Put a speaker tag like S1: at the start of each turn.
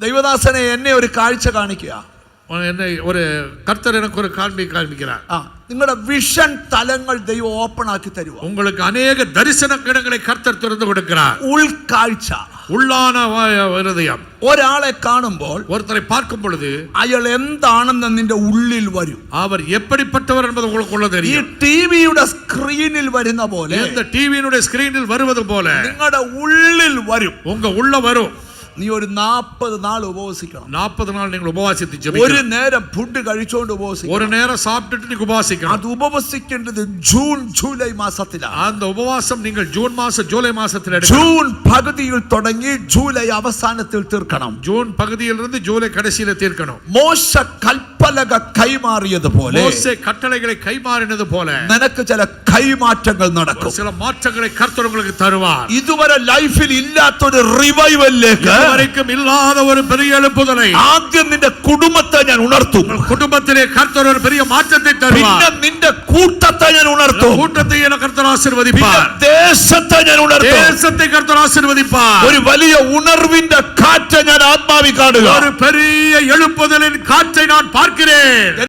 S1: ദൈവദാസനെ എന്നെ ഒരു കാഴ്ച കാണിക്കുക.
S2: എന്നെ ഒരു കർത്തർ എനിക്ക് ഒരു കാണിக்கிறார்.
S1: നിങ്ങളുടെ വിഷൻ തലങ്ങൾ ദൈവം ഓപ്പൺ ആക്കി തരുക.
S2: உங்களுக்கு अनेक தரிசன கிடங்களை கர்த்தர் திறந்து கொடுக்கிறார்.
S1: ഉൾക്കാഴ്ച,
S2: உள்ளான ഹൃദയം.
S1: ഒരാളെ കാണുമ്പോൾ
S2: ஒருத்தரை பார்க்கும் பொழுது
S1: അയാൾ എന്താണെന്ന് നിന്റെ ഉള്ളിൽ വരും.
S2: அவர் எப்படிப்பட்டவர் என்பது உங்களுக்கு
S1: ഈ
S2: தெரியும்.
S1: ടിവിയുടെ സ്ക്രീനിൽ വരുന്ന പോലെ,
S2: இந்த டிவியினுடைய ஸ்கிரீனில் வருவது போல
S1: നിങ്ങളുടെ ഉള്ളിൽ വരും.
S2: உங்க உள்ள வரும்.
S1: നീ ഒരു 40 നാൾ ഉപവസിക്കണം.
S2: 40 നാൾ നിങ്ങൾ ഉപവാസിച്ച്
S1: ഒരു
S2: ജപിക്കണം.
S1: നേരം ഫുഡ് കഴിച്ചോണ്ട് ഉപവസിക്കണം.
S2: ஒரு நேரம் சாப்பிட்டுட்டு நீங்க உபவாசிக்கணும்.
S1: അത് ഉപവസിക്കേണ്ടത് ജൂൺ ജൂലൈ മാസത്തിലാണ്.
S2: அந்த உபவாசம் நீங்கள் ஜூன் மாசம் ஜூலை மாசத்தில் எடுக்கணும்.
S1: ജൂൺ പകുതിയിൽ തുടങ്ങി ജൂലൈ അവസാനത്തിൽ തീർക്കണം.
S2: ஜூன் பகுதியிலிருந்து ஜூலை கடைசியில தீர்க்கணும்.
S1: മോശ കൽപ്പലക കൈമാറിയതുപോലെ,
S2: மோசே கட்டளைகளை கைமாறினது போல
S1: നിനക്ക് ചില കൈമാറ്റങ്ങൾ നടക്കും.
S2: சில மாற்றங்களை கர்த்தர் உங்களுக்கு தருவார்.
S1: ഇതുവരെ ലൈഫിൽ ഇല്ലാത്തൊരു റിവൈവലിലേക്ക്,
S2: இதுவரைக்கும் இல்லாத ஒரு பெரிய எழுப்புதலை
S1: ആദ്യം നിന്റെ കുടുംബത്തെ ഞാൻ ഉണർത്തും.
S2: குடும்பத்திலே கர்த்தர் ஒரு பெரிய மாற்றத்தை தருவார்.
S1: പിന്നെ നിന്റെ കൂട്ടത്തെ ഞാൻ ഉണർത്തും.
S2: கூட்டத்தை കർത്തർ ആശീർവദിപ്പാർ.
S1: ദേശത്തെ ഞാൻ ഉണർത്തും.
S2: ദേശത്തെ കർത്തർ ആശീർവദിപ്പാർ.
S1: ഒരു വലിയ ഉണർവിന്റെ കാറ്റ് ഞാൻ ആത്മാവിൽ കാണുക.
S2: ഒരു பெரிய எழுப்புதலின் காற்றை நான் பார்க்கிறேன்.